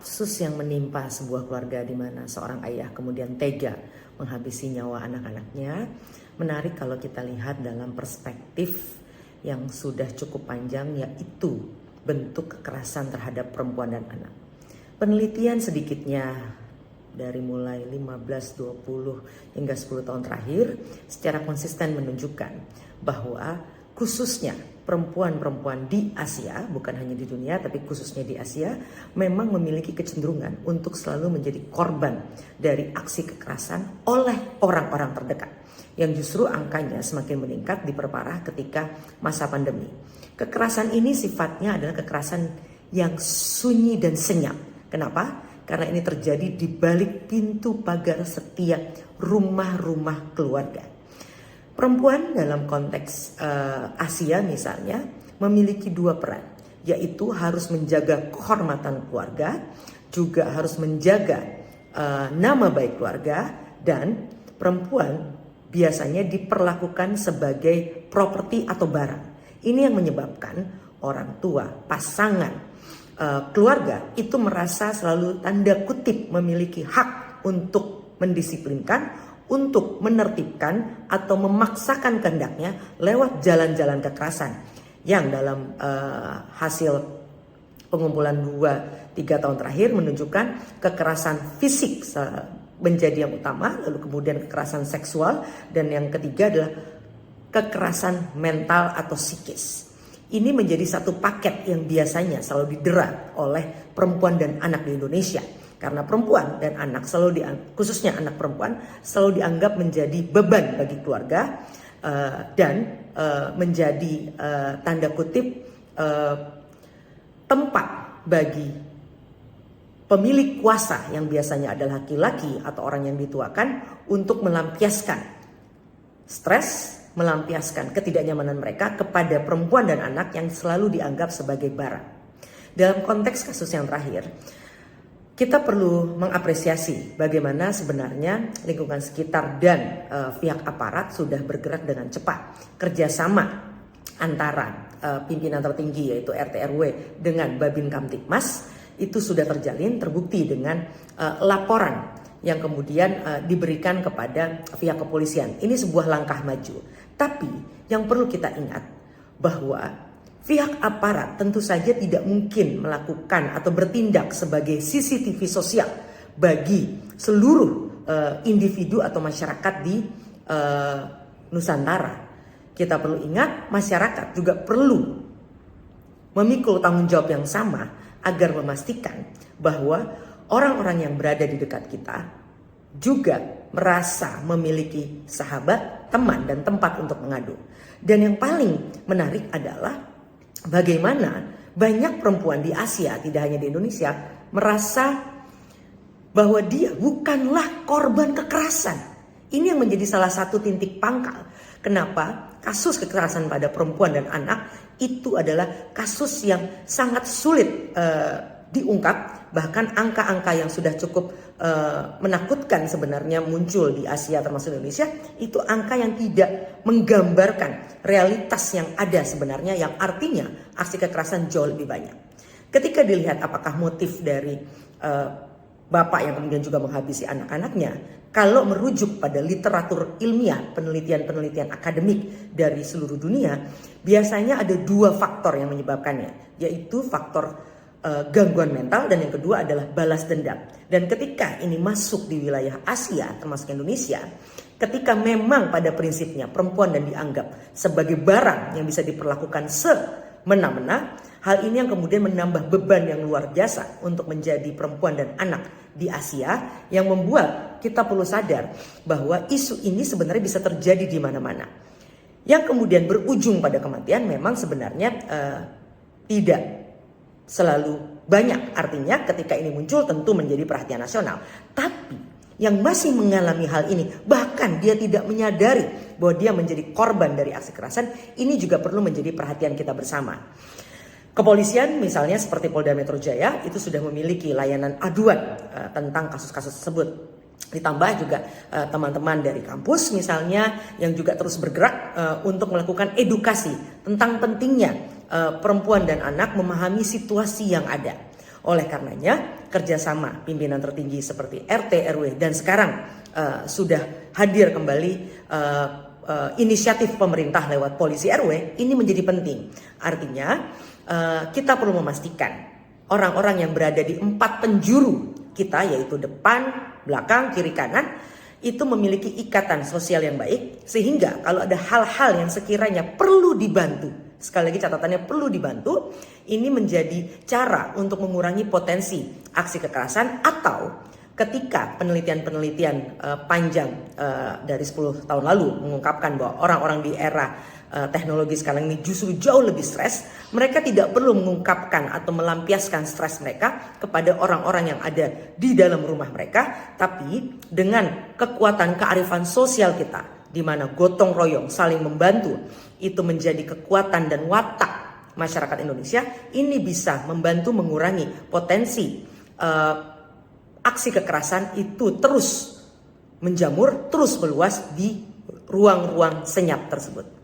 Kasus yang menimpa sebuah keluarga di mana seorang ayah kemudian tega menghabisi nyawa anak-anaknya menarik kalau kita lihat dalam perspektif yang sudah cukup panjang, yaitu bentuk kekerasan terhadap perempuan dan anak. Penelitian sedikitnya dari mulai 15, 20 hingga 10 tahun terakhir secara konsisten menunjukkan bahwa khususnya perempuan-perempuan di Asia, bukan hanya di dunia tapi khususnya di Asia, memang memiliki kecenderungan untuk selalu menjadi korban dari aksi kekerasan oleh orang-orang terdekat, yang justru angkanya semakin meningkat diperparah ketika masa pandemi. Kekerasan ini sifatnya adalah kekerasan yang sunyi dan senyap. Kenapa? Karena ini terjadi di balik pintu pagar setiap rumah-rumah keluarga. Perempuan dalam konteks Asia misalnya memiliki dua peran, yaitu harus menjaga kehormatan keluarga, juga harus menjaga nama baik keluarga, dan perempuan biasanya diperlakukan sebagai properti atau barang. Ini yang menyebabkan orang tua, pasangan, keluarga itu merasa selalu tanda kutip memiliki hak untuk mendisiplinkan, untuk menertibkan atau memaksakan kehendaknya lewat jalan-jalan kekerasan yang dalam hasil pengumpulan 2-3 tahun terakhir menunjukkan kekerasan fisik menjadi yang utama, lalu kemudian kekerasan seksual, dan yang ketiga adalah kekerasan mental atau psikis. Ini menjadi satu paket yang biasanya selalu didera oleh perempuan dan anak di Indonesia. Karena perempuan dan anak khususnya anak perempuan selalu dianggap menjadi beban bagi keluarga dan menjadi tanda kutip tempat bagi pemilik kuasa yang biasanya adalah laki-laki atau orang yang dituakan untuk melampiaskan stres, melampiaskan ketidaknyamanan mereka kepada perempuan dan anak yang selalu dianggap sebagai barang. Dalam konteks kasus yang terakhir, kita perlu mengapresiasi bagaimana sebenarnya lingkungan sekitar dan pihak aparat sudah bergerak dengan cepat. Kerjasama antara pimpinan tertinggi yaitu RT RW dengan Babin Kamtibmas itu sudah terjalin, terbukti dengan laporan yang kemudian diberikan kepada pihak kepolisian. Ini sebuah langkah maju. Tapi yang perlu kita ingat bahwa pihak aparat tentu saja tidak mungkin melakukan atau bertindak sebagai CCTV sosial bagi seluruh individu atau masyarakat di Nusantara. Kita perlu ingat, masyarakat juga perlu memikul tanggung jawab yang sama agar memastikan bahwa orang-orang yang berada di dekat kita juga merasa memiliki sahabat, teman, dan tempat untuk mengadu. Dan yang paling menarik adalah bagaimana banyak perempuan di Asia, tidak hanya di Indonesia, merasa bahwa dia bukanlah korban kekerasan. Ini yang menjadi salah satu titik pangkal. Kenapa kasus kekerasan pada perempuan dan anak itu adalah kasus yang sangat sulit diungkap. Bahkan angka-angka yang sudah cukup menakutkan sebenarnya muncul di Asia termasuk Indonesia, itu angka yang tidak menggambarkan realitas yang ada sebenarnya, yang artinya aksi kekerasan jauh lebih banyak. Ketika dilihat apakah motif dari bapak yang kemudian juga menghabisi anak-anaknya, kalau merujuk pada literatur ilmiah, penelitian-penelitian akademik dari seluruh dunia, biasanya ada dua faktor yang menyebabkannya, yaitu faktor gangguan mental, dan yang kedua adalah balas dendam. Dan ketika ini masuk di wilayah Asia termasuk Indonesia, ketika memang pada prinsipnya perempuan dan dianggap sebagai barang yang bisa diperlakukan semena-mena, hal ini yang kemudian menambah beban yang luar biasa untuk menjadi perempuan dan anak di Asia, yang membuat kita perlu sadar bahwa isu ini sebenarnya bisa terjadi di mana-mana. Yang kemudian berujung pada kematian memang sebenarnya tidak selalu banyak. Artinya ketika ini muncul tentu menjadi perhatian nasional. Tapi yang masih mengalami hal ini, bahkan dia tidak menyadari bahwa dia menjadi korban dari aksi kekerasan, ini juga perlu menjadi perhatian kita bersama. Kepolisian misalnya seperti Polda Metro Jaya itu sudah memiliki layanan aduan tentang kasus-kasus tersebut. Ditambah juga teman-teman dari kampus misalnya yang juga terus bergerak untuk melakukan edukasi tentang pentingnya perempuan dan anak memahami situasi yang ada. Oleh karenanya, kerjasama pimpinan tertinggi seperti RT, RW, dan sekarang sudah hadir kembali inisiatif pemerintah lewat polisi RW, ini menjadi penting. Artinya, kita perlu memastikan orang-orang yang berada di 4 penjuru kita, yaitu depan, belakang, kiri, kanan, itu memiliki ikatan sosial yang baik, sehingga kalau ada hal-hal yang sekiranya perlu dibantu, sekali lagi catatannya perlu dibantu, ini menjadi cara untuk mengurangi potensi aksi kekerasan. Atau ketika penelitian-penelitian panjang dari 10 tahun lalu mengungkapkan bahwa orang-orang di era teknologi sekarang ini justru jauh lebih stres, mereka tidak perlu mengungkapkan atau melampiaskan stres mereka kepada orang-orang yang ada di dalam rumah mereka, tapi dengan kekuatan kearifan sosial kita, di mana gotong royong saling membantu itu menjadi kekuatan dan watak masyarakat Indonesia, ini bisa membantu mengurangi potensi aksi kekerasan itu terus menjamur, terus meluas di ruang-ruang senyap tersebut.